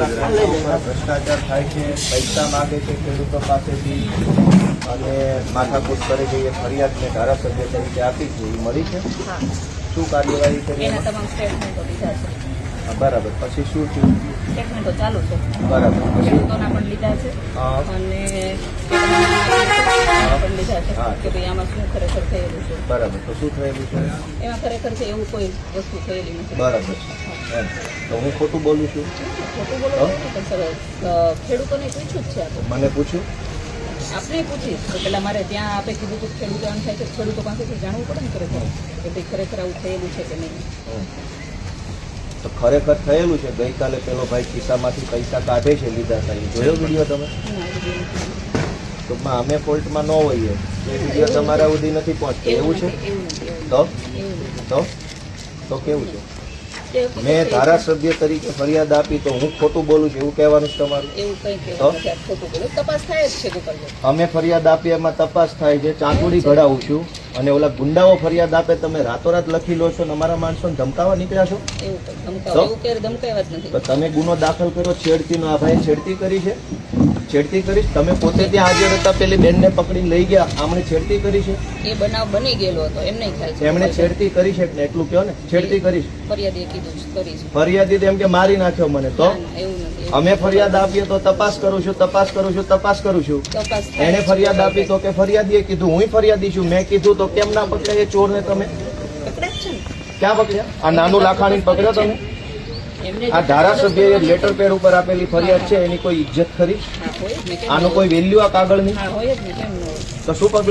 ભ્રષ્ટાચાર થાય છે, પૈસા માગે છે ખેડૂતો પાસેથી અને માથાકૂટ કરે છે. એ ફરિયાદ મેં ધારાસભ્ય તરીકે આપી છે, એ મળી છે. શું કાર્યવાહી કરી? એના તમામ સ્ટેટમેન્ટો લીધા છે. બરાબર. પછી શું થયું? સ્ટેટમેન્ટો ચાલુ છે. બરાબર. પછી ખેડૂતોના પણ લીધા છે અને પણ લીધા છે કે ભાઈ આમાં શું ખરેખર થયેલું છે. બરાબર. તો શું થયેલું છે? એમાં ખરેખર છે એવું કોઈ વસ્તુ થયેલી નથી. બરાબર. એમ તો હું ખોટું બોલું છું? ખોટું બોલો પણ સર ખેડૂતોને પૂછ્યું જ છે આપણે. મને પૂછ્યું? આપણે પૂછીએ તો પેલા મારે ત્યાં આપણે કીધું કે ખેડૂતો આમ થાય છે, ખેડૂતો પાસેથી જાણવું પડે ને ખરેખર કે ભાઈ ખરેખર આવું થયેલું છે કે નહીં. તો ખરેખર થયેલું છે. ગઈકાલે પેલો ભાઈ ખિસ્સામાંથી પૈસા કાઢે છે, લીધા હતા. એ જોયો વિડીયો તમે? ટૂંકમાં અમે ફોલ્ટમાં ન હોઈએ, એ વિડીયો તમારા સુધી નથી પહોંચતો એવું છે. તો કેવું છે? મેં ધારાસભ્ય તરીકે ફરિયાદ આપી તો હું ખોટું બોલું છું એવું કહેવાનું છે તમારું? એવું કંઈ કહેવાનું નથી. ખોટું બોલો, તપાસ થાય જ છે ગોપાલ. અમે ફરિયાદ આપી એમાં તપાસ થાય છે, ચાંચુડી ઘડાવું છું અને ઓલા ગુંડાઓ ફરિયાદ આપે તમે રાતોરાત લખી લો છો ને અમારા માણસોને ધમકાવા નીકળ્યા છો. એવું ધમકાવ્યા જ નથી. તમે ગુનો દાખલ કર્યો છેડતીનો. આ ભાઈ છેડતી કરી છે? છેડતી કરી તમે પોતે ત્યાં હાજર હતા, પેલી બેનને પકડીને લઈ ગયા, આમણે છેડતી કરી છે? એ બનાવ બની ગયેલો હતો એમ નહીં ખ્યાલ છે. એમણે છેડતી કરી છે ને એટલું કહો ને, છેડતી કરી છે. ફરિયાદી કીધું કરી છે. ફરિયાદી એમ કે મારી નાખ્યો મને. તો એવું નથી. અમે ફરિયાદ આપીએ તો તપાસ કરું છું. એને ફરિયાદ આપી તો કે ફરિયાદીએ કીધું હું ફરિયાદી છું, મેં કીધું તો કેમ ના પકડ્યા એ ચોરને તમે? ક્યાં પકડ્યા? આ નાનું લાખાણી પકડ્યો તમે? આ ધારાસભ્ય લેટર પેડ ઉપર આપેલી ફરિયાદ છે, એની કોઈ ઇજ્જત ખરી? આનો કોઈ વેલ્યુ આ કાગળની? તો શું પકડ્યું?